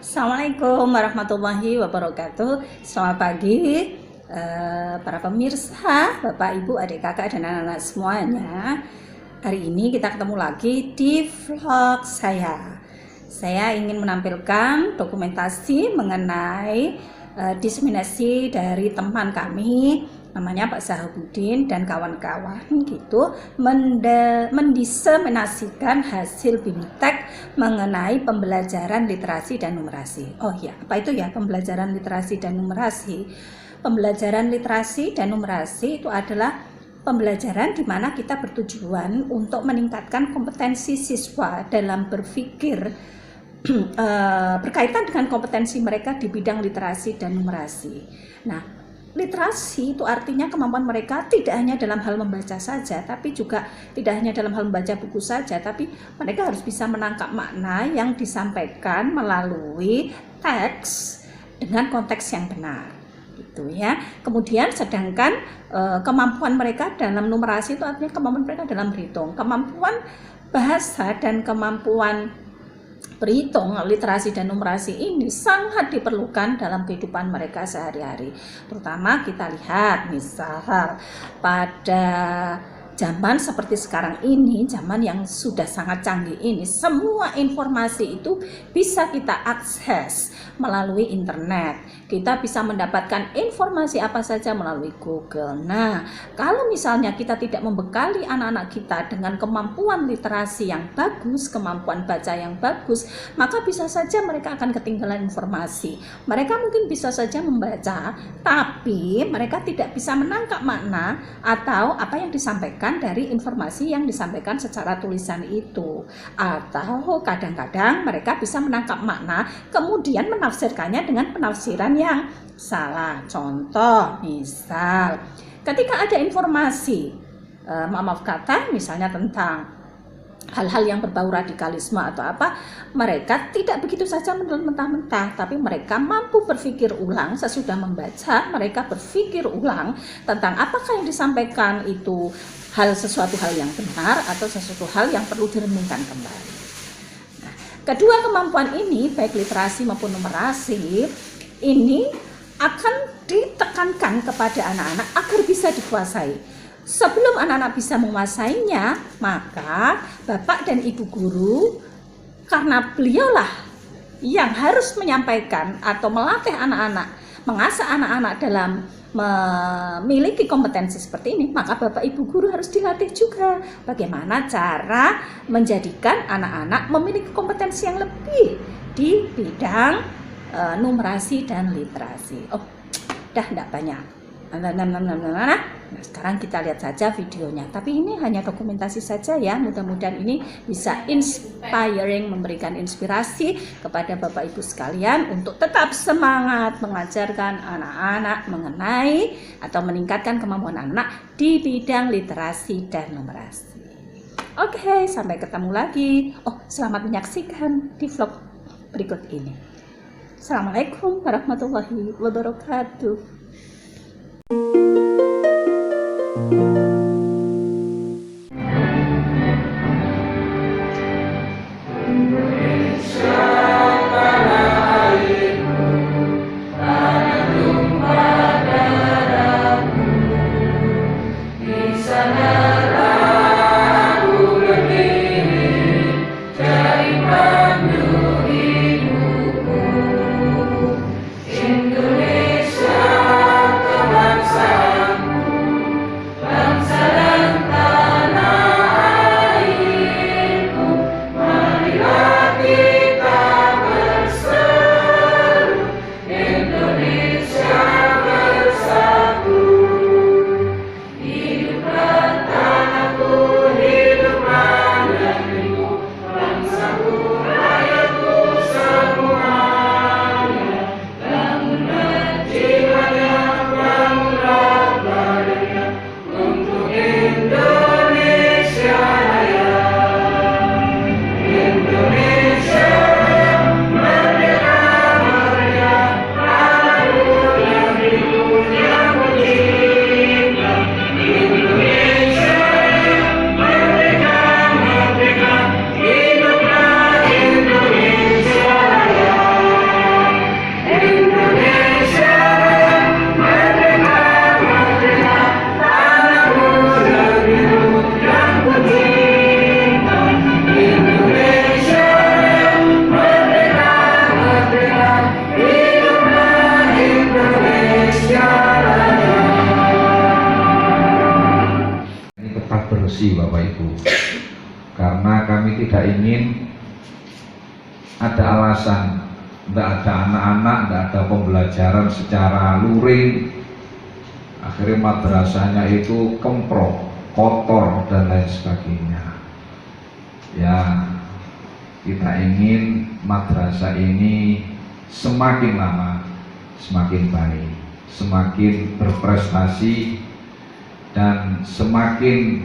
Assalamualaikum warahmatullahi wabarakatuh. Selamat pagi para pemirsa, Bapak, Ibu, adik kakak dan anak-anak semuanya. Hari ini kita ketemu lagi di vlog saya. Saya ingin menampilkan dokumentasi mengenai diseminasi dari teman kami, namanya Pak Sahabudin dan kawan-kawan gitu, mendiseminasikan hasil BIMTEK mengenai pembelajaran literasi dan numerasi. Oh ya, apa itu ya pembelajaran literasi dan numerasi? Pembelajaran literasi dan numerasi itu adalah pembelajaran di mana kita bertujuan untuk meningkatkan kompetensi siswa dalam berpikir berkaitan dengan kompetensi mereka di bidang literasi dan numerasi. Nah, literasi itu artinya kemampuan mereka tidak hanya dalam hal membaca saja, tapi juga tidak hanya dalam hal membaca buku saja, tapi mereka harus bisa menangkap makna yang disampaikan melalui teks dengan konteks yang benar, gitu ya. Kemudian sedangkan kemampuan mereka dalam numerasi itu artinya kemampuan mereka dalam berhitung, kemampuan bahasa dan kemampuan berhitung, literasi dan numerasi ini sangat diperlukan dalam kehidupan mereka sehari-hari. Terutama kita lihat misal pada zaman seperti sekarang ini, zaman yang sudah sangat canggih ini, semua informasi itu bisa kita akses melalui internet. Kita bisa mendapatkan informasi apa saja melalui Google. Nah, kalau misalnya kita tidak membekali anak-anak kita dengan kemampuan literasi yang bagus, kemampuan baca yang bagus, maka bisa saja mereka akan ketinggalan informasi. Mereka mungkin bisa saja membaca, tapi mereka tidak bisa menangkap makna atau apa yang disampaikan dari informasi yang disampaikan secara tulisan itu. Atau kadang-kadang mereka bisa menangkap makna kemudian menafsirkannya dengan penafsiran yang salah. Contoh misal ketika ada informasi maaf kata misalnya tentang hal-hal yang berbau radikalisme atau apa, mereka tidak begitu saja menelan mentah-mentah, tapi mereka mampu berpikir ulang sesudah membaca. Mereka berpikir ulang tentang apakah yang disampaikan itu sesuatu hal yang benar atau sesuatu hal yang perlu direnungkan kembali. Nah, kedua kemampuan ini, baik literasi maupun numerasi, ini akan ditekankan kepada anak-anak agar bisa dikuasai. Sebelum anak-anak bisa menguasainya, maka Bapak dan Ibu guru, karena beliaulah yang harus menyampaikan atau melatih anak-anak, mengasah anak-anak dalam memiliki kompetensi seperti ini, maka Bapak Ibu guru harus dilatih juga bagaimana cara menjadikan anak-anak memiliki kompetensi yang lebih di bidang numerasi dan literasi. Oh, dah enggak banyak. Nah, sekarang kita lihat saja videonya. Tapi ini hanya dokumentasi saja ya. Mudah-mudahan ini bisa inspiring, memberikan inspirasi kepada Bapak Ibu sekalian untuk tetap semangat mengajarkan anak-anak mengenai atau meningkatkan kemampuan anak di bidang literasi dan numerasi. Oke, sampai ketemu lagi. Oh, selamat menyaksikan di vlog berikut ini. Assalamualaikum warahmatullahi wabarakatuh. Indonesia, bangsa solusi Bapak Ibu, karena kami tidak ingin ada alasan, tidak ada anak-anak, tidak ada pembelajaran secara luring, akhirnya madrasahnya itu kemprok, kotor dan lain sebagainya. Ya, kita ingin madrasah ini semakin lama semakin baik, semakin berprestasi, dan semakin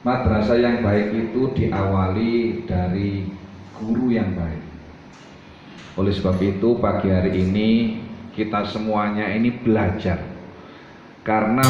madrasah yang baik itu diawali dari guru yang baik. Oleh sebab itu pagi hari ini kita semuanya ini belajar, karena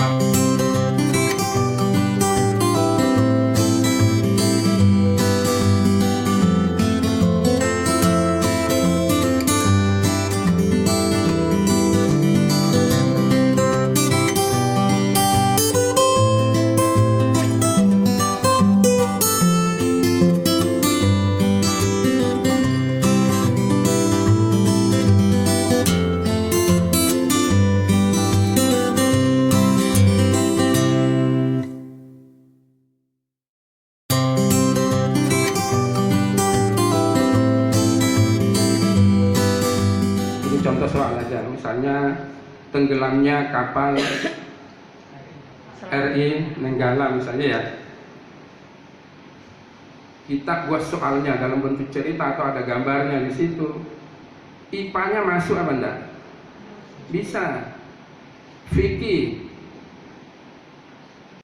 contoh soal aja, misalnya tenggelamnya kapal RI Nenggala misalnya ya, kita buat soalnya dalam bentuk cerita atau ada gambarnya di situ, IPA-nya masuk apa enggak? Bisa. Fikih.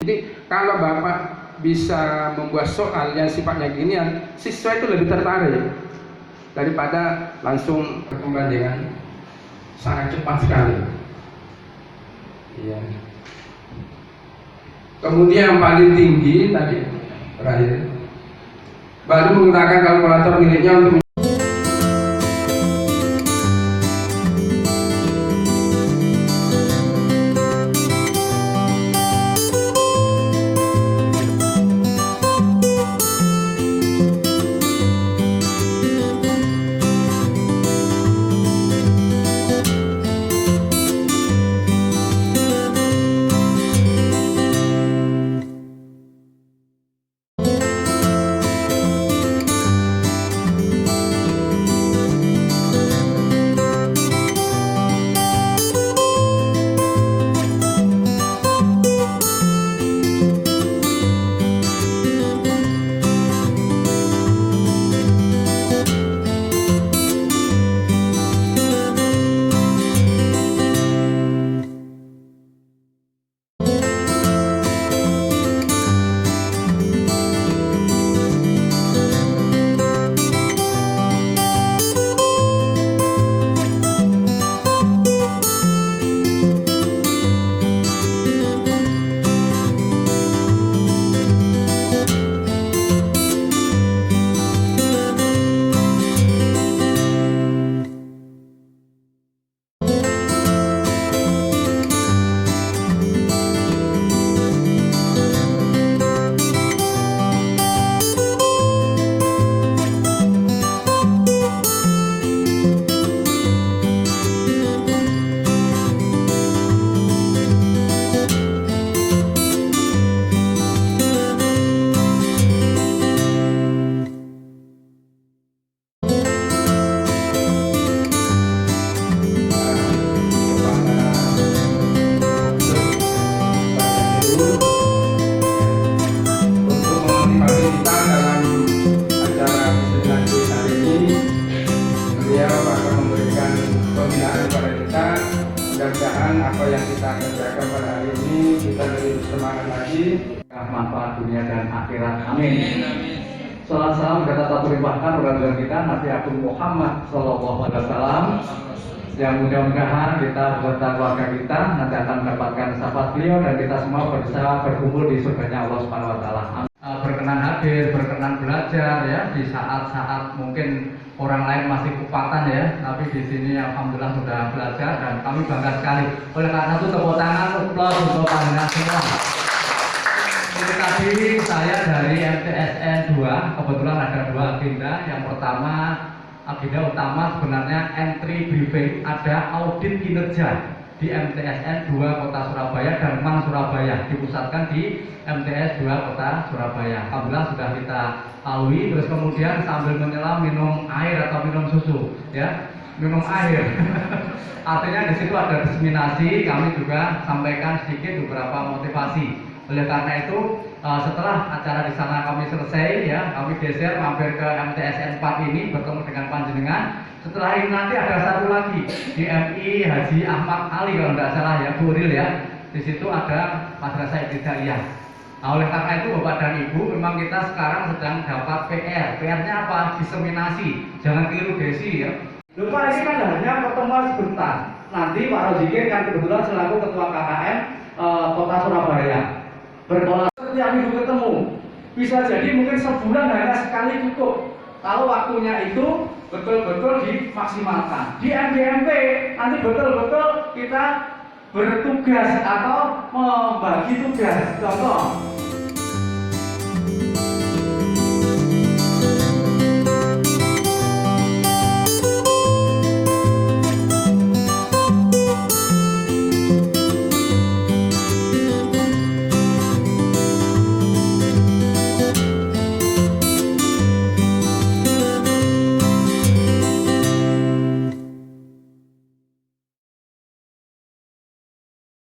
Jadi kalau Bapak bisa membuat soal yang sifatnya ginian, siswa itu lebih tertarik daripada langsung berkembang dengan sangat cepat sekali. Iya. Kemudian yang paling tinggi tadi terakhir, baru menggunakan kalkulator miliknya untuk mudah-mudahan apa yang kita kerjakan pada hari ini kita lebih semangat lagi, manfaat dunia dan akhirat. Amin. Salam salam kata tak terlimpahkan kepada kita Nabi Agung Muhammad Sallallahu Alaihi Wasallam, yang mudah-mudahan kita beserta keluarga kita nanti akan mendapatkan syafaat beliau dan kita semua bisa berkumpul di surganya Allah Subhanahu Wa Taala. Berkenan hadir, berkenan belajar ya di saat-saat mungkin orang lain masih kupatan ya, tapi di sini alhamdulillah sudah belajar dan kami bangga sekali. Oleh karena itu tepuk tangan applause untuk panjenengan semua. Ini tadi saya dari MTSN 2, kebetulan ada dua agenda. Yang pertama, agenda utama sebenarnya entry briefing, ada audit kinerja di MTSN 2 Kota Surabaya dan Lingkungan Surabaya, dipusatkan di MTS 2 Kota Surabaya. Alhamdulillah sudah kita lalui, terus kemudian sambil menyelam minum air atau minum susu, ya, minum air. Artinya di situ ada diseminasi, kami juga sampaikan sedikit beberapa motivasi. Oleh karena itu, setelah acara di sana kami selesai, ya, kami geser mampir ke MTSN 4 ini bertemu dengan panjenengan. Setelah ini nanti ada satu lagi di MI Haji Ahmad Ali kalau tidak salah, ya, Buril, ya. Di situ ada Madrasah Ibtidaiyah. Nah, oleh karena itu Bapak dan Ibu, memang kita sekarang sedang dapat PR. PR-nya apa? Diseminasi. Jangan keliru Desi, ya. Lupa ini kan hanya pertemuan sebentar. Nanti Pak Rozikir kan kebetulan selaku Ketua KKM Kota Surabaya. Berkolaborasi setiap minggu ketemu. Bisa jadi mungkin sebulan hanya sekali cukup. Kalau waktunya itu betul-betul dimaksimalkan. Di MDMP nanti betul-betul kita bertugas atau membagi tugas. Contoh,